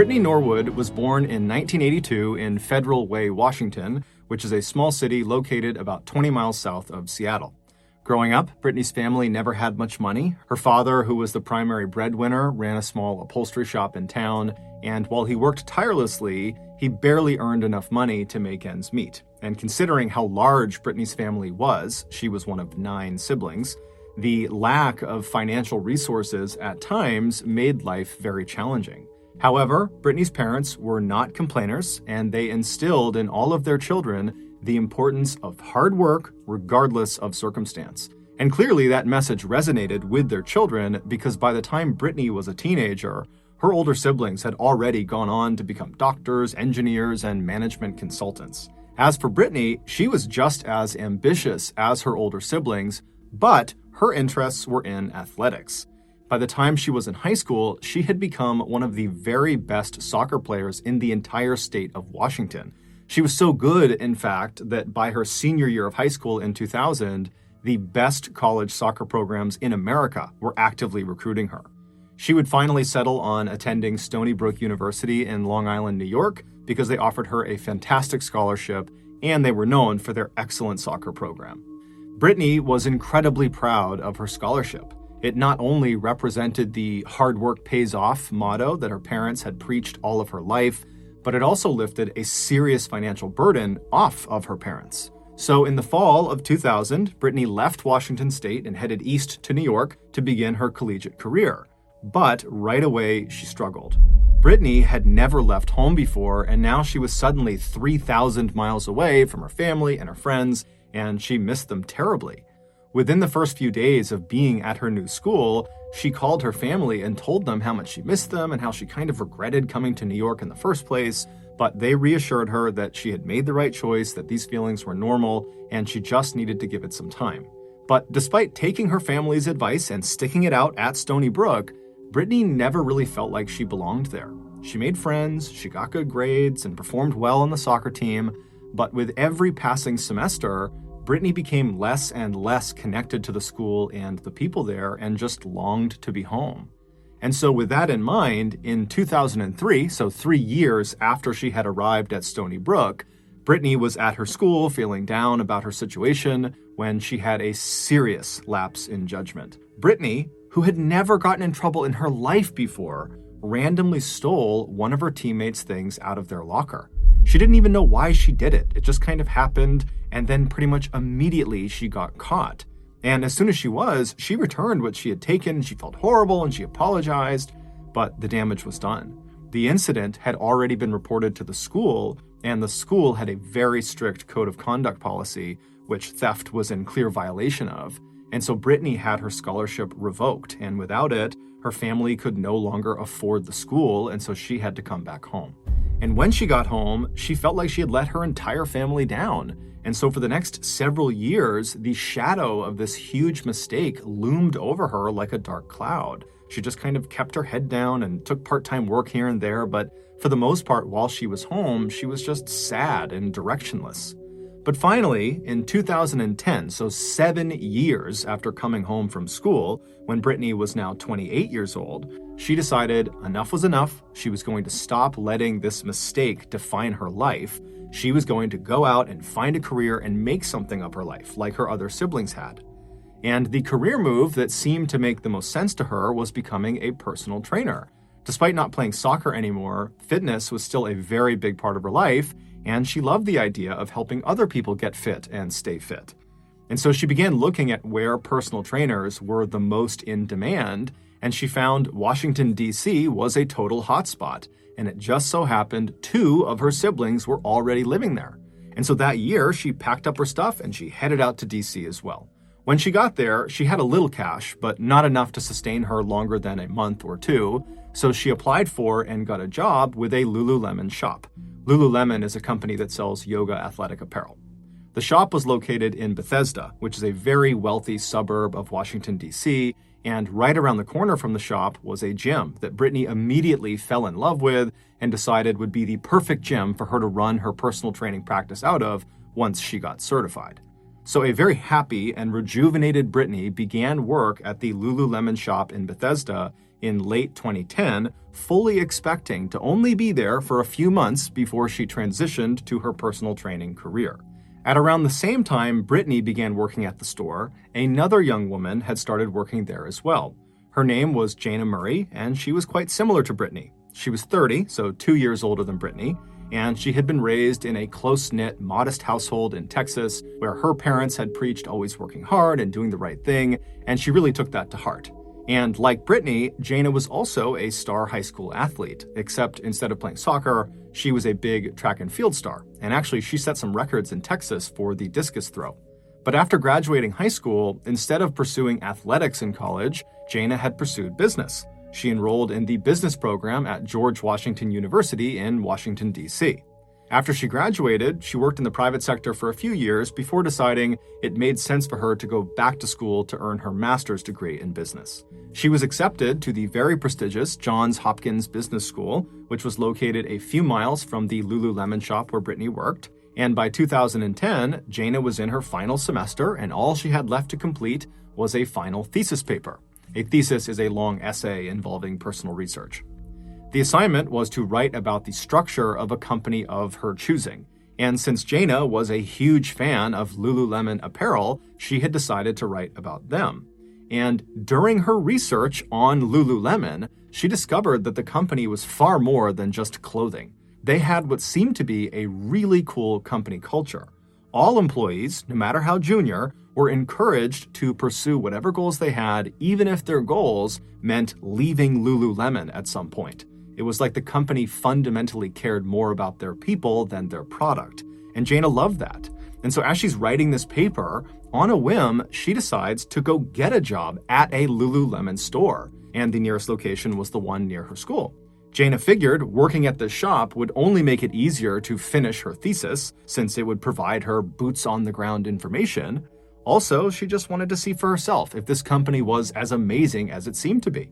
Brittany Norwood was born in 1982 in Federal Way, Washington, which is a small city located about 20 miles south of Seattle. Growing up, Brittany's family never had much money. Her father, who was the primary breadwinner, ran a small upholstery shop in town, and while he worked tirelessly, he barely earned enough money to make ends meet. And considering how large Brittany's family was, she was one of 9 siblings, the lack of financial resources at times made life very challenging. However, Brittany's parents were not complainers, and they instilled in all of their children the importance of hard work regardless of circumstance. And clearly that message resonated with their children because by the time Brittany was a teenager, her older siblings had already gone on to become doctors, engineers, and management consultants. As for Brittany, she was just as ambitious as her older siblings, but her interests were in athletics. By the time she was in high school, she had become one of the very best soccer players in the entire state of Washington. She was so good, in fact, that by her senior year of high school in 2000, the best college soccer programs in America were actively recruiting her. She would finally settle on attending Stony Brook University in Long Island, New York, because they offered her a fantastic scholarship and they were known for their excellent soccer program. Brittany was incredibly proud of her scholarship. It not only represented the hard work pays off motto that her parents had preached all of her life, but it also lifted a serious financial burden off of her parents. So in the fall of 2000, Brittany left Washington State and headed east to New York to begin her collegiate career. But right away, she struggled. Brittany had never left home before, and now she was suddenly 3,000 miles away from her family and her friends, and she missed them terribly. Within the first few days of being at her new school, she called her family and told them how much she missed them and how she kind of regretted coming to New York in the first place, but they reassured her that she had made the right choice, that these feelings were normal, and she just needed to give it some time. But despite taking her family's advice and sticking it out at Stony Brook, Brittany never really felt like she belonged there. She made friends, she got good grades, and performed well on the soccer team, but with every passing semester, Brittany became less and less connected to the school and the people there and just longed to be home. And so with that in mind, in 2003, so 3 years after she had arrived at Stony Brook, Brittany was at her school feeling down about her situation when she had a serious lapse in judgment. Brittany, who had never gotten in trouble in her life before, randomly stole one of her teammates' things out of their locker. She didn't even know why she did it. It just kind of happened, and then pretty much immediately she got caught. And as soon as she returned what she had taken. She felt horrible and she apologized, but the damage was done. The incident had already been reported to the school, and the school had a very strict code of conduct policy, which theft was in clear violation of. And so Brittany had her scholarship revoked, and without it, her family could no longer afford the school, and so she had to come back home. And when she got home, she felt like she had let her entire family down. And so for the next several years, the shadow of this huge mistake loomed over her like a dark cloud. She just kind of kept her head down and took part-time work here and there, but for the most part, while she was home, she was just sad and directionless. But finally, in 2010, so 7 years after coming home from school, when Brittany was now 28 years old, she decided enough was enough. She was going to stop letting this mistake define her life. She was going to go out and find a career and make something of her life, like her other siblings had. And the career move that seemed to make the most sense to her was becoming a personal trainer. Despite not playing soccer anymore, fitness was still a very big part of her life, and she loved the idea of helping other people get fit and stay fit. And so she began looking at where personal trainers were the most in demand, and she found Washington, D.C. was a total hotspot, and it just so happened 2 of her siblings were already living there. And so that year, she packed up her stuff and she headed out to D.C. as well. When she got there, she had a little cash, but not enough to sustain her longer than a month or 2, so she applied for and got a job with a Lululemon shop. Lululemon is a company that sells yoga athletic apparel. The shop was located in Bethesda, which is a very wealthy suburb of Washington, D.C., and right around the corner from the shop was a gym that Brittany immediately fell in love with and decided would be the perfect gym for her to run her personal training practice out of once she got certified. So a very happy and rejuvenated Brittany began work at the Lululemon shop in Bethesda in late 2010, fully expecting to only be there for a few months before she transitioned to her personal training career. At around the same time Brittany began working at the store, another young woman had started working there as well. Her name was Jana Murray, and she was quite similar to Brittany. She was 30, so 2 years older than Brittany, and she had been raised in a close-knit, modest household in Texas where her parents had preached always working hard and doing the right thing, and she really took that to heart. And like Brittany, Jana was also a star high school athlete, except instead of playing soccer, she was a big track and field star. And actually, she set some records in Texas for the discus throw. But after graduating high school, instead of pursuing athletics in college, Jana had pursued business. She enrolled in the business program at George Washington University in Washington, D.C. After she graduated, she worked in the private sector for a few years before deciding it made sense for her to go back to school to earn her master's degree in business. She was accepted to the very prestigious Johns Hopkins Business School, which was located a few miles from the Lululemon shop where Brittany worked. And by 2010, Jana was in her final semester, and all she had left to complete was a final thesis paper. A thesis is a long essay involving personal research. The assignment was to write about the structure of a company of her choosing. And since Jana was a huge fan of Lululemon apparel, she had decided to write about them. And during her research on Lululemon, she discovered that the company was far more than just clothing. They had what seemed to be a really cool company culture. All employees, no matter how junior, were encouraged to pursue whatever goals they had, even if their goals meant leaving Lululemon at some point. It was like the company fundamentally cared more about their people than their product. And Jana loved that. And so as she's writing this paper, on a whim, she decides to go get a job at a Lululemon store. And the nearest location was the one near her school. Jana figured working at the shop would only make it easier to finish her thesis, since it would provide her boots-on-the-ground information. Also, she just wanted to see for herself if this company was as amazing as it seemed to be.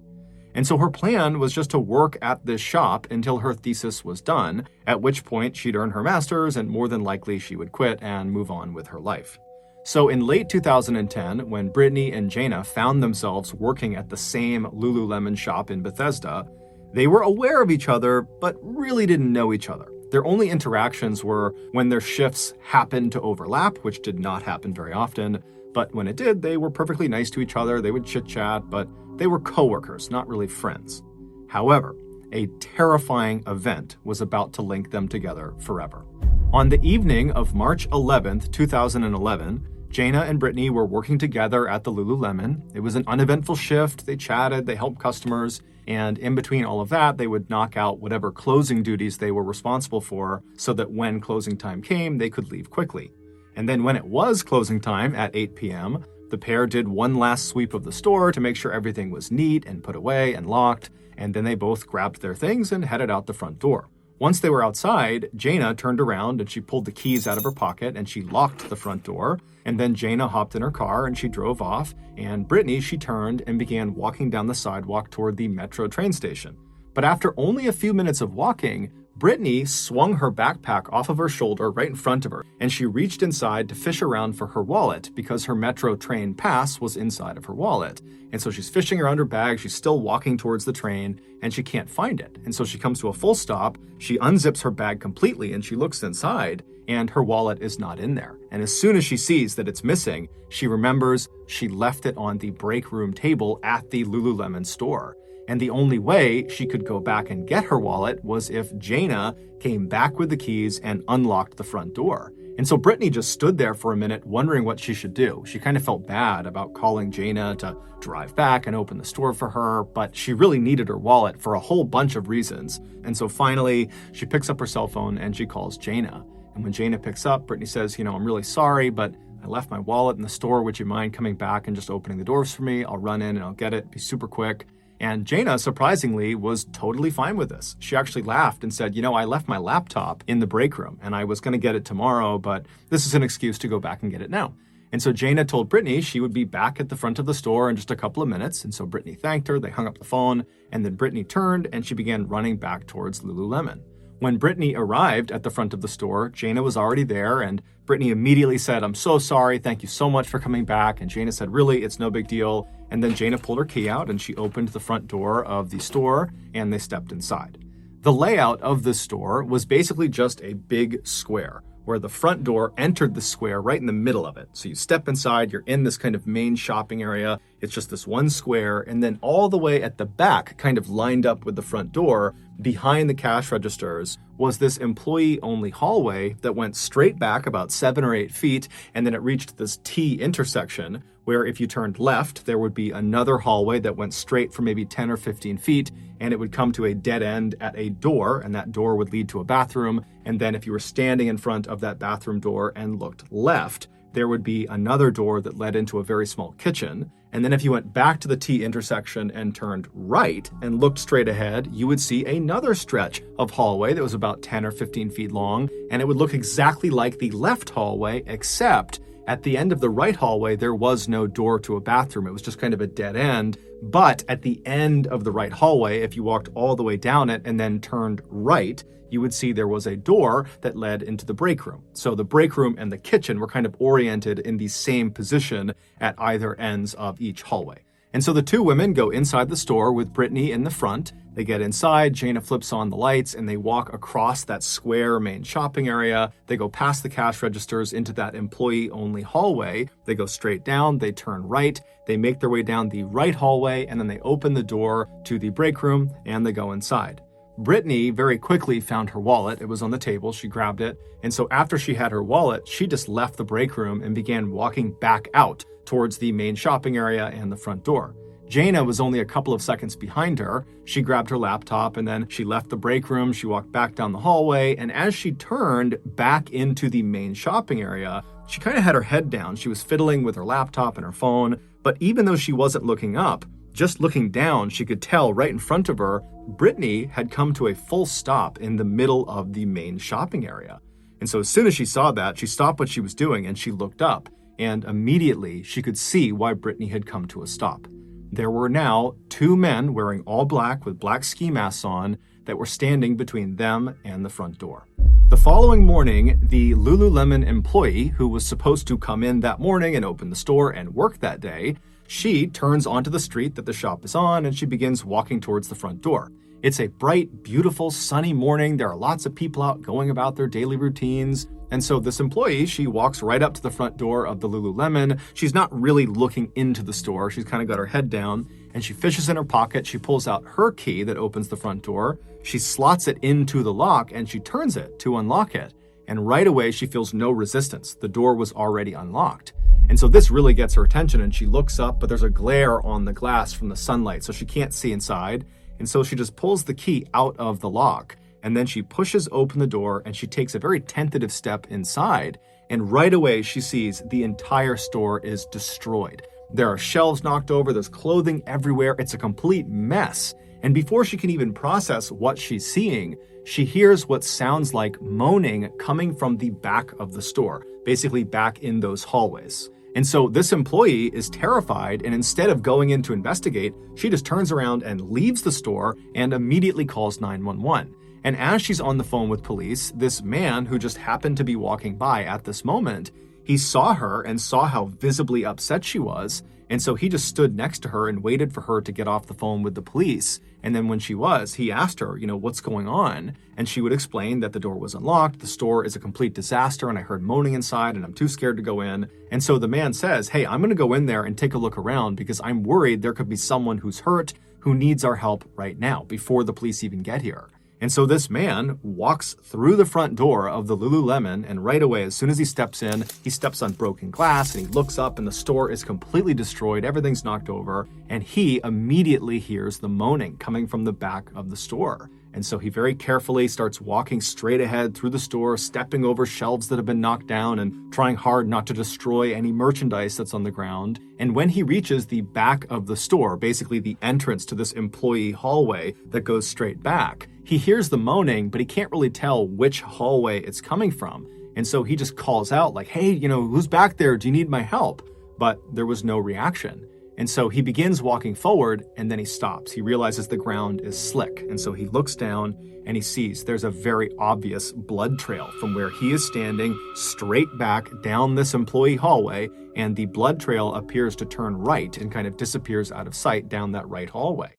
And so her plan was just to work at this shop until her thesis was done, at which point she'd earn her master's and more than likely she would quit and move on with her life. So in late 2010, when Brittany and Jana found themselves working at the same Lululemon shop in Bethesda, they were aware of each other, but really didn't know each other. Their only interactions were when their shifts happened to overlap, which did not happen very often. But when it did, they were perfectly nice to each other. They would chit-chat, but they were coworkers, not really friends. However, a terrifying event was about to link them together forever. On the evening of March 11th, 2011, Jana and Brittany were working together at the Lululemon. It was an uneventful shift. They chatted, they helped customers, and in between all of that, they would knock out whatever closing duties they were responsible for so that when closing time came, they could leave quickly. And then when it was closing time at 8 p.m., the pair did one last sweep of the store to make sure everything was neat and put away and locked, and then they both grabbed their things and headed out the front door. Once they were outside, Jana turned around and she pulled the keys out of her pocket and she locked the front door. And then Jana hopped in her car and she drove off. And Brittany, she turned and began walking down the sidewalk toward the metro train station. But after only a few minutes of walking, Brittany swung her backpack off of her shoulder right in front of her, and she reached inside to fish around for her wallet because her metro train pass was inside of her wallet. And so she's fishing around her bag, she's still walking towards the train, and she can't find it. And so she comes to a full stop, she unzips her bag completely, and she looks inside, and her wallet is not in there. And as soon as she sees that it's missing, she remembers she left it on the break room table at the Lululemon store. And the only way she could go back and get her wallet was if Jana came back with the keys and unlocked the front door. And so Brittany just stood there for a minute wondering what she should do. She kind of felt bad about calling Jana to drive back and open the store for her, but she really needed her wallet for a whole bunch of reasons. And so finally, she picks up her cell phone and she calls Jana. And when Jana picks up, Brittany says, I'm really sorry, but I left my wallet in the store. Would you mind coming back and just opening the doors for me? I'll run in and I'll get it. Be super quick. And Jana, surprisingly, was totally fine with this. She actually laughed and said, I left my laptop in the break room and I was going to get it tomorrow, but this is an excuse to go back and get it now. And so Jana told Brittany she would be back at the front of the store in just a couple of minutes. And so Brittany thanked her, they hung up the phone, and then Brittany turned and she began running back towards Lululemon. When Brittany arrived at the front of the store, Jana was already there, and Brittany immediately said, "I'm so sorry, thank you so much for coming back." And Jana said, "Really, it's no big deal." And then Jana pulled her key out and she opened the front door of the store and they stepped inside. The layout of the store was basically just a big square where the front door entered the square right in the middle of it. So you step inside, you're in this kind of main shopping area. It's just this one square. And then all the way at the back, kind of lined up with the front door, behind the cash registers, was this employee-only hallway that went straight back about 7 or 8 feet. And then it reached this T intersection where if you turned left, there would be another hallway that went straight for maybe 10 or 15 feet. And it would come to a dead end at a door, and that door would lead to a bathroom. And then if you were standing in front of that bathroom door and looked left, there would be another door that led into a very small kitchen. And then if you went back to the T intersection and turned right and looked straight ahead, you would see another stretch of hallway that was about 10 or 15 feet long. And it would look exactly like the left hallway, except at the end of the right hallway, there was no door to a bathroom. It was just kind of a dead end. But at the end of the right hallway, if you walked all the way down it and then turned right, you would see there was a door that led into the break room. So the break room and the kitchen were kind of oriented in the same position at either ends of each hallway. And so the two women go inside the store with Brittany in the front. They get inside, Jana flips on the lights, and they walk across that square main shopping area. They go past the cash registers into that employee-only hallway. They go straight down, they turn right, they make their way down the right hallway, and then they open the door to the break room, and they go inside. Brittany very quickly found her wallet. It was on the table. She grabbed it. And so after she had her wallet, she just left the break room and began walking back out towards the main shopping area and the front door. Jana was only a couple of seconds behind her. She grabbed her laptop and then she left the break room. She walked back down the hallway. And as she turned back into the main shopping area, she kind of had her head down. She was fiddling with her laptop and her phone. But even though she wasn't looking up, just looking down, she could tell right in front of her, Brittany had come to a full stop in the middle of the main shopping area. And so as soon as she saw that, she stopped what she was doing and she looked up. And immediately she could see why Brittany had come to a stop. There were now two men wearing all black with black ski masks on that were standing between them and the front door. The following morning, the Lululemon employee who was supposed to come in that morning and open the store and work that day, she turns onto the street that the shop is on and she begins walking towards the front door. It's a bright, beautiful, sunny morning. There are lots of people out going about their daily routines. And so this employee, she walks right up to the front door of the Lululemon. She's not really looking into the store. She's kind of got her head down and she fishes in her pocket. She pulls out her key that opens the front door. She slots it into the lock and she turns it to unlock it. And right away, she feels no resistance. The door was already unlocked. And so this really gets her attention and she looks up, but there's a glare on the glass from the sunlight, so she can't see inside. And so she just pulls the key out of the lock and then she pushes open the door and she takes a very tentative step inside. And right away she sees the entire store is destroyed. There are shelves knocked over, there's clothing everywhere, it's a complete mess. And before she can even process what she's seeing, she hears what sounds like moaning coming from the back of the store, basically back in those hallways. And so this employee is terrified, and instead of going in to investigate, she just turns around and leaves the store and immediately calls 911. And as she's on the phone with police, this man who just happened to be walking by at this moment, he saw her and saw how visibly upset she was. And so he just stood next to her and waited for her to get off the phone with the police. And then when she was, he asked her, what's going on? And she would explain that the door was unlocked, the store is a complete disaster, and I heard moaning inside, and I'm too scared to go in. And so the man says, hey, I'm going to go in there and take a look around because I'm worried there could be someone who's hurt who needs our help right now before the police even get here. And so this man walks through the front door of the Lululemon, and right away, as soon as he steps in, he steps on broken glass and he looks up and the store is completely destroyed. Everything's knocked over. And he immediately hears the moaning coming from the back of the store. And so he very carefully starts walking straight ahead through the store, stepping over shelves that have been knocked down and trying hard not to destroy any merchandise that's on the ground. And when he reaches the back of the store, basically the entrance to this employee hallway that goes straight back, he hears the moaning, but he can't really tell which hallway it's coming from. And so he just calls out like, hey, who's back there? Do you need my help? But there was no reaction. And so he begins walking forward and then he stops. He realizes the ground is slick. And so he looks down and he sees there's a very obvious blood trail from where he is standing straight back down this employee hallway. And the blood trail appears to turn right and kind of disappears out of sight down that right hallway.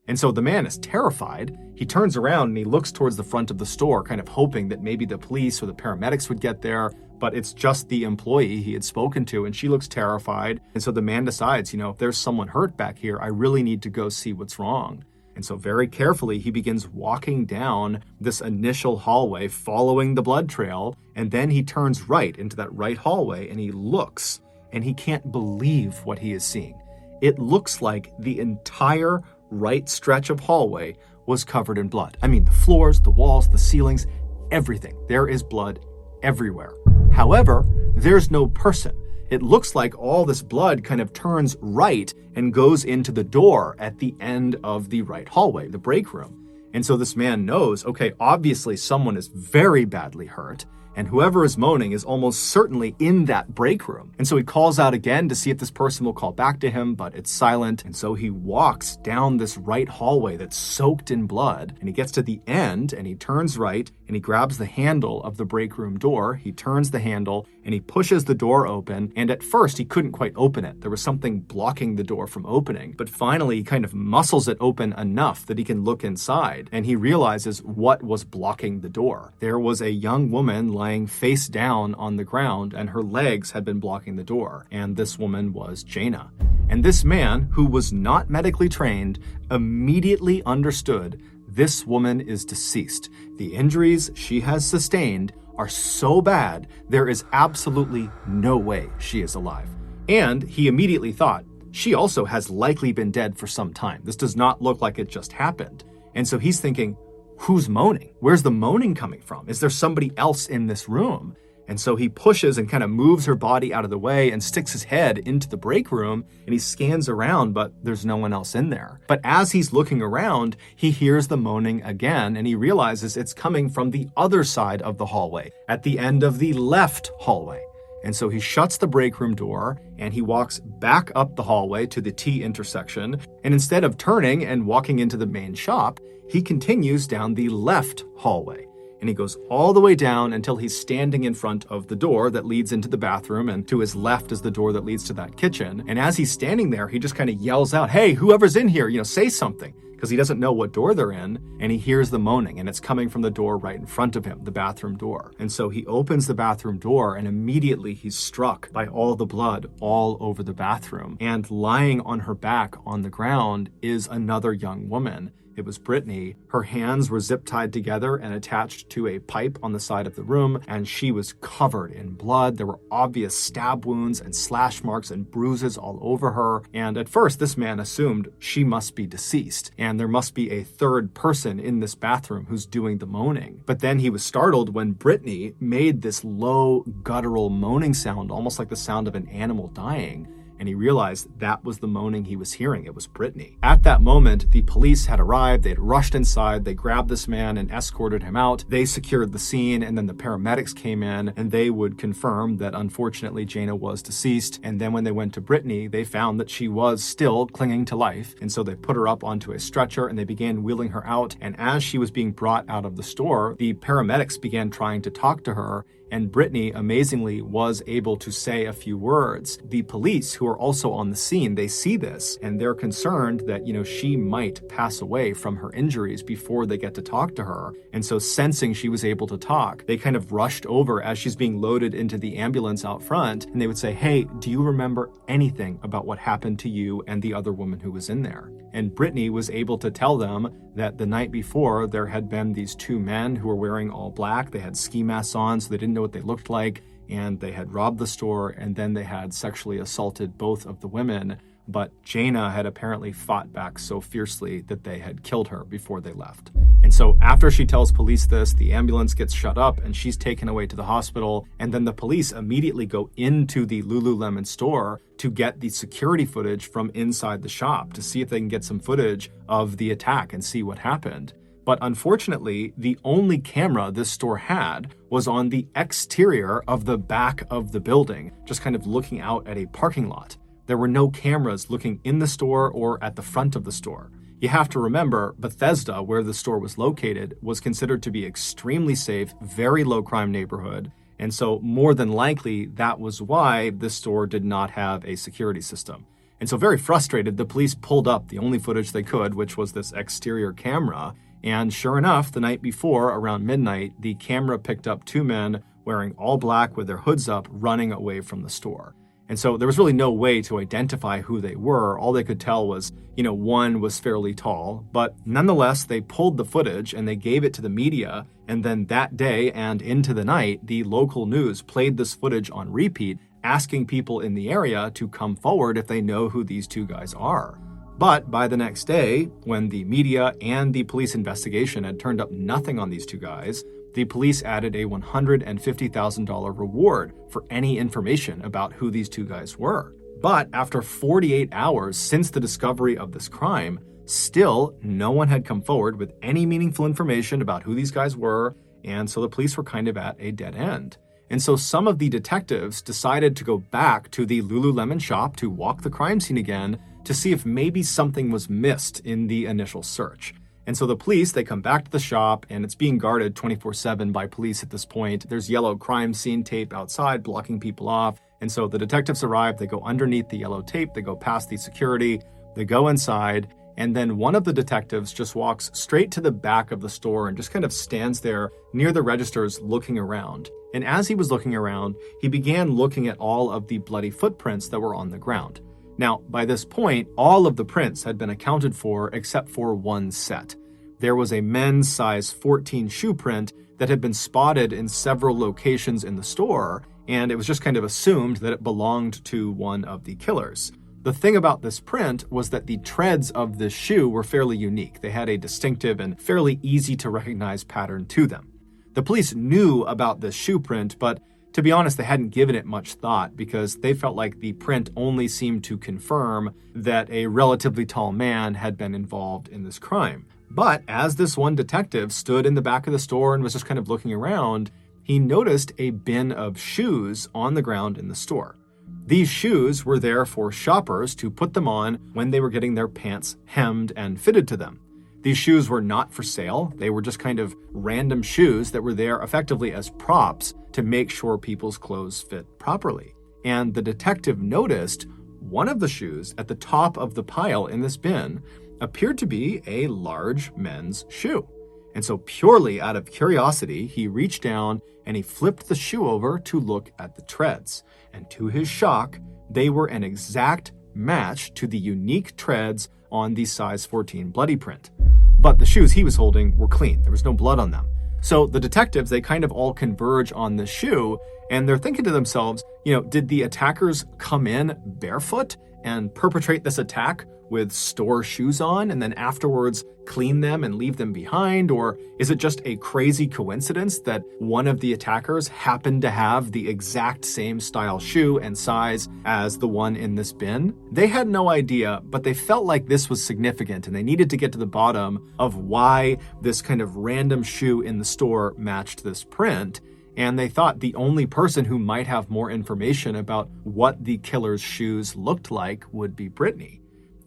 And so the man is terrified. He turns around and he looks towards the front of the store, kind of hoping that maybe the police or the paramedics would get there. But it's just the employee he had spoken to, and she looks terrified. And so the man decides, if there's someone hurt back here, I really need to go see what's wrong. And so very carefully, he begins walking down this initial hallway, following the blood trail. And then he turns right into that right hallway and he looks, and he can't believe what he is seeing. It looks like the entire right stretch of hallway was covered in blood. I mean, the floors, the walls, the ceilings, everything. There is blood everywhere. However, there's no person. It looks like all this blood kind of turns right and goes into the door at the end of the right hallway, the break room. And so this man knows, okay, obviously someone is very badly hurt, and whoever is moaning is almost certainly in that break room. And so he calls out again to see if this person will call back to him, but it's silent. And so he walks down this right hallway that's soaked in blood, and he gets to the end and he turns right and he grabs the handle of the break room door. He turns the handle and he pushes the door open. And at first he couldn't quite open it. There was something blocking the door from opening, but finally he kind of muscles it open enough that he can look inside, and he realizes what was blocking the door. There was a young woman lying face down on the ground, and her legs had been blocking the door. And this woman was Jaina. And this man, who was not medically trained, immediately understood this woman is deceased. The injuries she has sustained are so bad, there is absolutely no way she is alive. And he immediately thought, she also has likely been dead for some time. This does not look like it just happened. And so he's thinking, who's moaning? Where's the moaning coming from? Is there somebody else in this room? And so he pushes and kind of moves her body out of the way and sticks his head into the break room, and he scans around, but there's no one else in there. But as he's looking around, he hears the moaning again, and he realizes it's coming from the other side of the hallway, at the end of the left hallway. And so he shuts the break room door and he walks back up the hallway to the T intersection. And instead of turning and walking into the main shop, he continues down the left hallway. And he goes all the way down until he's standing in front of the door that leads into the bathroom, and to his left is the door that leads to that kitchen. And as he's standing there, he just kind of yells out, hey, whoever's in here, say something, because he doesn't know what door they're in. And he hears the moaning, and it's coming from the door right in front of him, the bathroom door. And so he opens the bathroom door, and immediately he's struck by all the blood all over the bathroom. And lying on her back on the ground is another young woman. It was Brittany. Her hands were zip tied together and attached to a pipe on the side of the room, and she was covered in blood. There were obvious stab wounds and slash marks and bruises all over her. And at first, this man assumed she must be deceased, and there must be a third person in this bathroom who's doing the moaning. But then he was startled when Brittany made this low, guttural moaning sound, almost like the sound of an animal dying. And he realized that was the moaning he was hearing. It was Brittany. At that moment, the police had arrived. They had rushed inside. They grabbed this man and escorted him out. They secured the scene, and then the paramedics came in, and they would confirm that unfortunately Jaina was deceased. And then when they went to Brittany, they found that she was still clinging to life. And so they put her up onto a stretcher and they began wheeling her out. And as she was being brought out of the store, the paramedics began trying to talk to her. And Brittany, amazingly, was able to say a few words. The police, who are also on the scene, they see this, and they're concerned that, she might pass away from her injuries before they get to talk to her. And so sensing she was able to talk, they kind of rushed over as she's being loaded into the ambulance out front, and they would say, hey, do you remember anything about what happened to you and the other woman who was in there? And Brittany was able to tell them that the night before, there had been these two men who were wearing all black. They had ski masks on, so they didn't know what they looked like, and they had robbed the store, and then they had sexually assaulted both of the women. But Jaina had apparently fought back so fiercely that they had killed her before they left. And so after she tells police this, the ambulance gets shut up and she's taken away to the hospital. And then the police immediately go into the Lululemon store to get the security footage from inside the shop to see if they can get some footage of the attack and see what happened. But unfortunately, the only camera this store had was on the exterior of the back of the building, just kind of looking out at a parking lot. There were no cameras looking in the store or at the front of the store. You have to remember, Bethesda, where the store was located, was considered to be extremely safe, very low crime neighborhood. And so more than likely, that was why this store did not have a security system. And so very frustrated, the police pulled up the only footage they could, which was this exterior camera. And sure enough, the night before, around midnight, the camera picked up two men wearing all black with their hoods up, running away from the store. And so there was really no way to identify who they were. All they could tell was, one was fairly tall. But nonetheless, they pulled the footage and they gave it to the media. And then that day and into the night, the local news played this footage on repeat, asking people in the area to come forward if they know who these two guys are. But by the next day, when the media and the police investigation had turned up nothing on these two guys, the police added a $150,000 reward for any information about who these two guys were. But after 48 hours since the discovery of this crime, still no one had come forward with any meaningful information about who these guys were, and so the police were kind of at a dead end. And so some of the detectives decided to go back to the Lululemon shop to walk the crime scene again to see if maybe something was missed in the initial search. And so the police, they come back to the shop, and it's being guarded 24/7 by police at this point. There's yellow crime scene tape outside blocking people off. And so the detectives arrive, they go underneath the yellow tape, they go past the security, they go inside, and then one of the detectives just walks straight to the back of the store and just kind of stands there near the registers looking around. And as he was looking around, he began looking at all of the bloody footprints that were on the ground. Now, by this point, all of the prints had been accounted for except for one set. There was a men's size 14 shoe print that had been spotted in several locations in the store, and it was just kind of assumed that it belonged to one of the killers. The thing about this print was that the treads of this shoe were fairly unique. They had a distinctive and fairly easy to recognize pattern to them. The police knew about this shoe print, but to be honest, they hadn't given it much thought because they felt like the print only seemed to confirm that a relatively tall man had been involved in this crime. But as this one detective stood in the back of the store and was just kind of looking around, he noticed a bin of shoes on the ground in the store. These shoes were there for shoppers to put them on when they were getting their pants hemmed and fitted to them. These shoes were not for sale. They were just kind of random shoes that were there effectively as props to make sure people's clothes fit properly. And the detective noticed one of the shoes at the top of the pile in this bin appeared to be a large men's shoe. And so purely out of curiosity, he reached down and he flipped the shoe over to look at the treads. And to his shock, they were an exact match to the unique treads on the size 14 bloody print. But the shoes he was holding were clean. There was no blood on them. So the detectives, they kind of all converge on the shoe, and they're thinking to themselves, did the attackers come in barefoot and perpetrate this attack with store shoes on and then afterwards clean them and leave them behind? Or is it just a crazy coincidence that one of the attackers happened to have the exact same style shoe and size as the one in this bin? They had no idea, but they felt like this was significant and they needed to get to the bottom of why this kind of random shoe in the store matched this print. And they thought the only person who might have more information about what the killer's shoes looked like would be Brittany.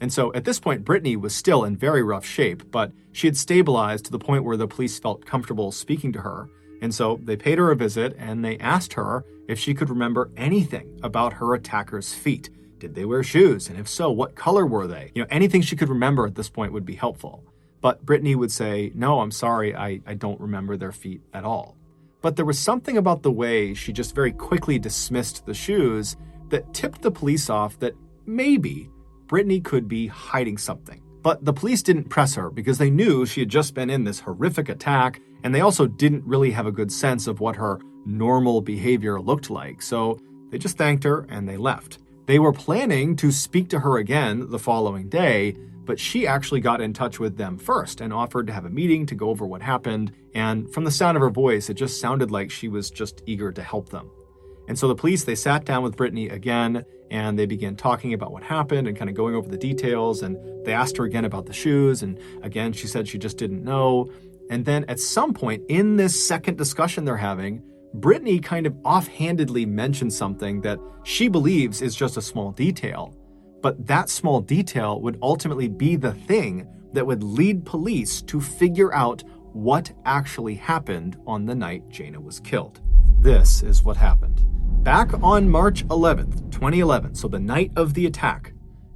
And so at this point, Brittany was still in very rough shape, but she had stabilized to the point where the police felt comfortable speaking to her. And so they paid her a visit and they asked her if she could remember anything about her attacker's feet. Did they wear shoes? And if so, what color were they? Anything she could remember at this point would be helpful. But Brittany would say, no, I'm sorry, I don't remember their feet at all. But there was something about the way she just very quickly dismissed the shoes that tipped the police off that maybe Brittany could be hiding something. But the police didn't press her because they knew she had just been in this horrific attack, and they also didn't really have a good sense of what her normal behavior looked like. So they just thanked her and they left. They were planning to speak to her again the following day, but she actually got in touch with them first and offered to have a meeting to go over what happened. And from the sound of her voice, it just sounded like she was just eager to help them. And so the police, they sat down with Brittany again, and they began talking about what happened and kind of going over the details. And they asked her again about the shoes. And again, she said she just didn't know. And then at some point in this second discussion they're having, Brittany kind of offhandedly mentioned something that she believes is just a small detail. But that small detail would ultimately be the thing that would lead police to figure out what actually happened on the night Jayna was killed. This is what happened. Back on March 11th, 2011, so the night of the attack,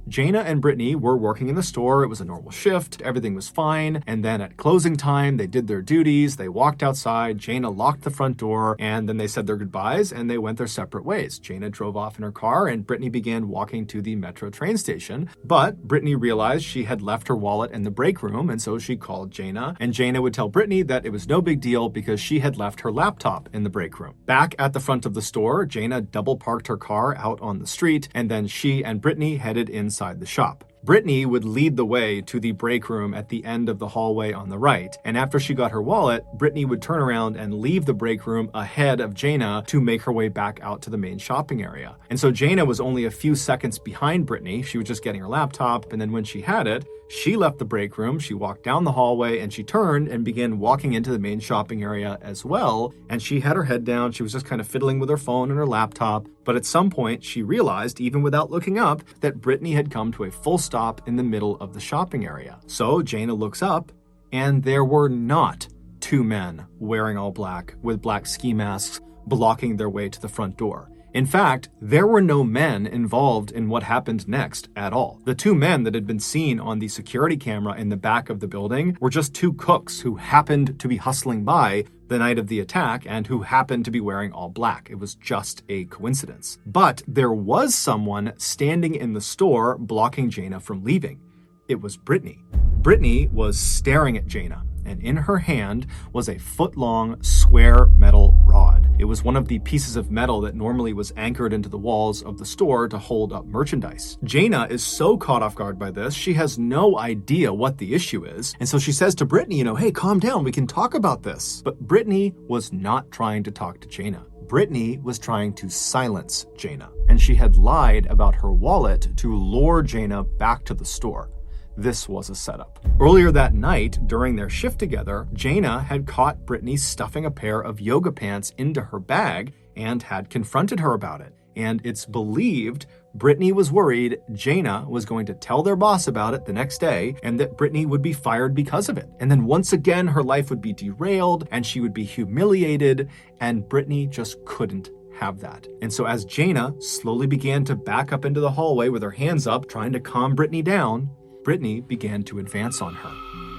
Jayna and Brittany were working in the store. It was a normal shift. Everything was fine. And then at closing time, they did their duties. They walked outside. Jayna locked the front door, and then they said their goodbyes and they went their separate ways. Jayna drove off in her car and Brittany began walking to the metro train station. But Brittany realized she had left her wallet in the break room, and so she called Jayna. And Jayna would tell Brittany that it was no big deal because she had left her laptop in the break room. Back at the front of the store, Jayna double parked her car out on the street, and then she and Brittany headed inside the shop. Brittany would lead the way to the break room at the end of the hallway on the right, and after she got her wallet, Brittany would turn around and leave the break room ahead of Jayna to make her way back out to the main shopping area. And so Jayna was only a few seconds behind Brittany. She was just getting her laptop, and then when she had it, she left the break room, she walked down the hallway, and she turned and began walking into the main shopping area as well. And she had her head down. She was just kind of fiddling with her phone and her laptop. But at some point, she realized, even without looking up, that Brittany had come to a full stop in the middle of the shopping area. So Jayna looks up, and there were not two men wearing all black with black ski masks blocking their way to the front door. In fact, there were no men involved in what happened next at all. The two men that had been seen on the security camera in the back of the building were just two cooks who happened to be hustling by the night of the attack and who happened to be wearing all black. It was just a coincidence. But there was someone standing in the store blocking Jayna from leaving. It was Brittany. Brittany was staring at Jayna, and in her hand was a foot-long square metal rod. It was one of the pieces of metal that normally was anchored into the walls of the store to hold up merchandise. Jayna is so caught off guard by this, she has no idea what the issue is. And so she says to Brittany, hey, calm down, we can talk about this. But Brittany was not trying to talk to Jayna. Brittany was trying to silence Jayna, and she had lied about her wallet to lure Jayna back to the store. This was a setup. Earlier that night, during their shift together, Jayna had caught Brittany stuffing a pair of yoga pants into her bag and had confronted her about it. And it's believed Brittany was worried Jayna was going to tell their boss about it the next day and that Brittany would be fired because of it. And then once again, her life would be derailed and she would be humiliated, and Brittany just couldn't have that. And so as Jayna slowly began to back up into the hallway with her hands up, trying to calm Brittany down, Brittany began to advance on her.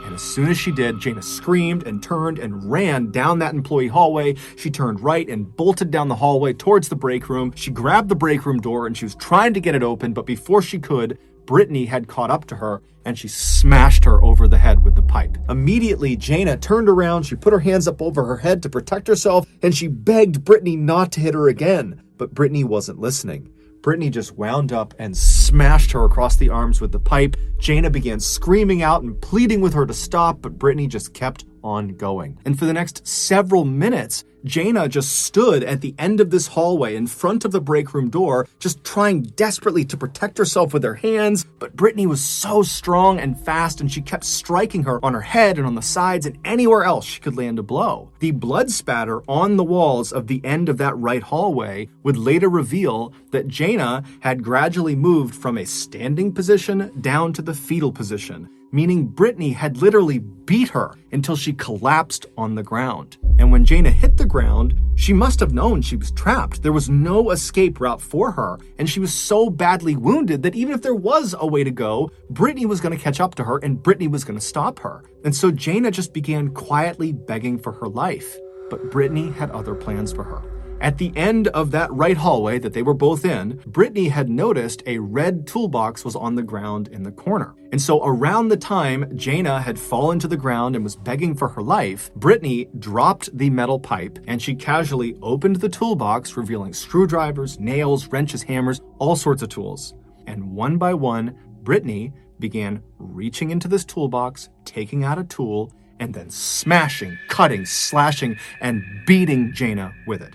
And as soon as she did, Jayna screamed and turned and ran down that employee hallway. She turned right and bolted down the hallway towards the break room. She grabbed the break room door and she was trying to get it open, but before she could, Brittany had caught up to her and she smashed her over the head with the pipe. Immediately, Jayna turned around, she put her hands up over her head to protect herself, and she begged Brittany not to hit her again. But Brittany wasn't listening. Brittany just wound up and smashed her across the arms with the pipe. Jayna began screaming out and pleading with her to stop, but Brittany just kept on going. And for the next several minutes, Jayna just stood at the end of this hallway in front of the break room door, just trying desperately to protect herself with her hands. But Brittany was so strong and fast, and she kept striking her on her head and on the sides and anywhere else she could land a blow. The blood spatter on the walls of the end of that right hallway would later reveal that Jayna had gradually moved from a standing position down to the fetal position, meaning Brittany had literally beat her until she collapsed on the ground. And when Jayna hit the ground, she must have known she was trapped. There was no escape route for her, and she was so badly wounded that even if there was a way to go, Brittany was going to catch up to her and Brittany was going to stop her. And so Jayna just began quietly begging for her life. But Brittany had other plans for her. At the end of that right hallway that they were both in, Brittany had noticed a red toolbox was on the ground in the corner. And so around the time Jayna had fallen to the ground and was begging for her life, Brittany dropped the metal pipe and she casually opened the toolbox, revealing screwdrivers, nails, wrenches, hammers, all sorts of tools. And one by one, Brittany began reaching into this toolbox, taking out a tool, and then smashing, cutting, slashing, and beating Jayna with it.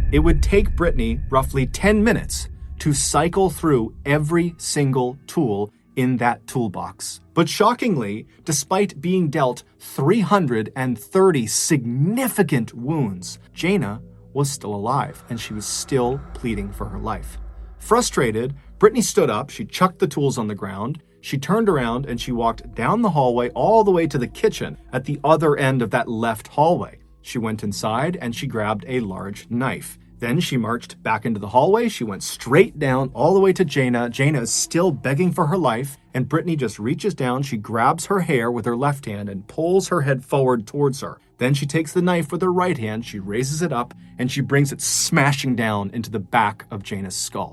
It would take Brittany roughly 10 minutes to cycle through every single tool in that toolbox. But shockingly, despite being dealt 330 significant wounds, Jayna was still alive and she was still pleading for her life. Frustrated, Brittany stood up, she chucked the tools on the ground, she turned around and she walked down the hallway all the way to the kitchen at the other end of that left hallway. She went inside and she grabbed a large knife. Then she marched back into the hallway. She went straight down all the way to Jana. Jana is still begging for her life, and Brittany just reaches down. She grabs her hair with her left hand and pulls her head forward towards her. Then she takes the knife with her right hand, she raises it up, and she brings it smashing down into the back of Jana's skull.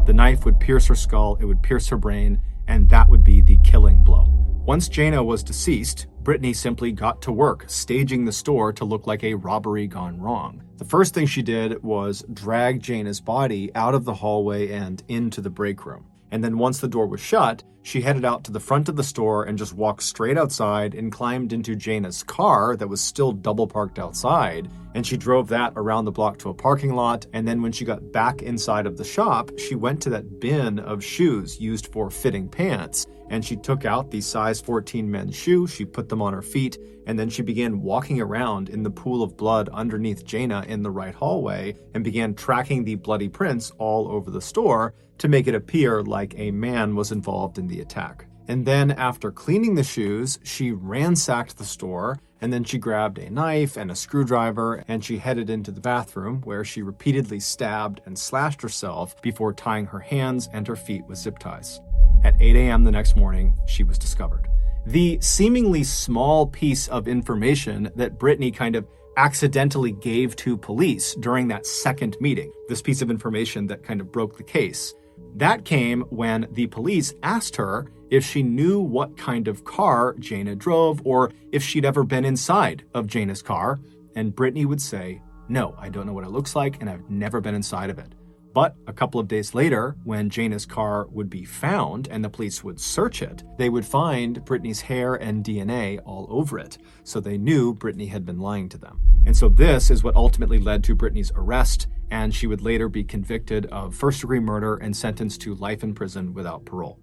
The knife would pierce her skull, it would pierce her brain, and that would be the killing blow. Once Jana was deceased, Brittany simply got to work, staging the store to look like a robbery gone wrong. The first thing she did was drag Jana's body out of the hallway and into the break room. And then once the door was shut, she headed out to the front of the store and just walked straight outside and climbed into Jana's car that was still double parked outside. And she drove that around the block to a parking lot. And then when she got back inside of the shop, she went to that bin of shoes used for fitting pants. And she took out the size 14 men's shoe, she put them on her feet, and then she began walking around in the pool of blood underneath Jana in the right hallway and began tracking the bloody prints all over the store to make it appear like a man was involved in the attack. And then after cleaning the shoes, she ransacked the store, and then she grabbed a knife and a screwdriver and she headed into the bathroom where she repeatedly stabbed and slashed herself before tying her hands and her feet with zip ties. At 8 a.m. the next morning, she was discovered. The seemingly small piece of information that Brittany kind of accidentally gave to police during that second meeting, this piece of information that kind of broke the case, that came when the police asked her if she knew what kind of car Jana drove or if she'd ever been inside of Jana's car. And Brittany would say, "No, I don't know what it looks like and I've never been inside of it." But a couple of days later, when Jana's car would be found and the police would search it, they would find Brittany's hair and DNA all over it. So they knew Brittany had been lying to them. And so this is what ultimately led to Brittany's arrest, and she would later be convicted of first-degree murder and sentenced to life in prison without parole.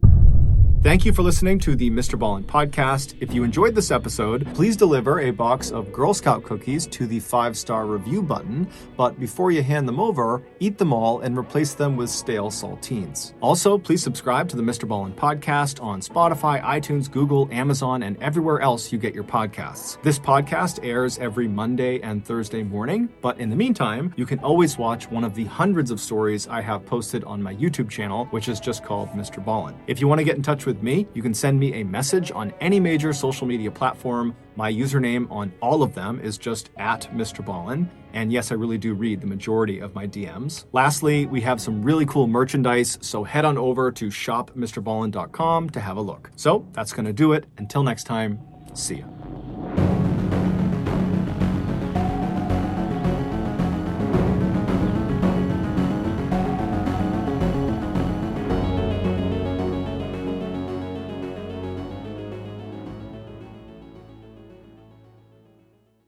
Thank you for listening to the MrBallen podcast. If you enjoyed this episode, please deliver a box of Girl Scout cookies to the 5-star review button. But before you hand them over, eat them all and replace them with stale saltines. Also, please subscribe to the MrBallen podcast on Spotify, iTunes, Google, Amazon, and everywhere else you get your podcasts. This podcast airs every Monday and Thursday morning, but in the meantime, you can always watch one of the hundreds of stories I have posted on my YouTube channel, which is just called MrBallen. If you want to get in touch with me, you can send me a message on any major social media platform. My username on all of them is just @MrBallen. And yes, I really do read the majority of my DMs. Lastly, we have some really cool merchandise, so head on over to shopmrballen.com to have a look. So that's going to do it. Until next time, see ya.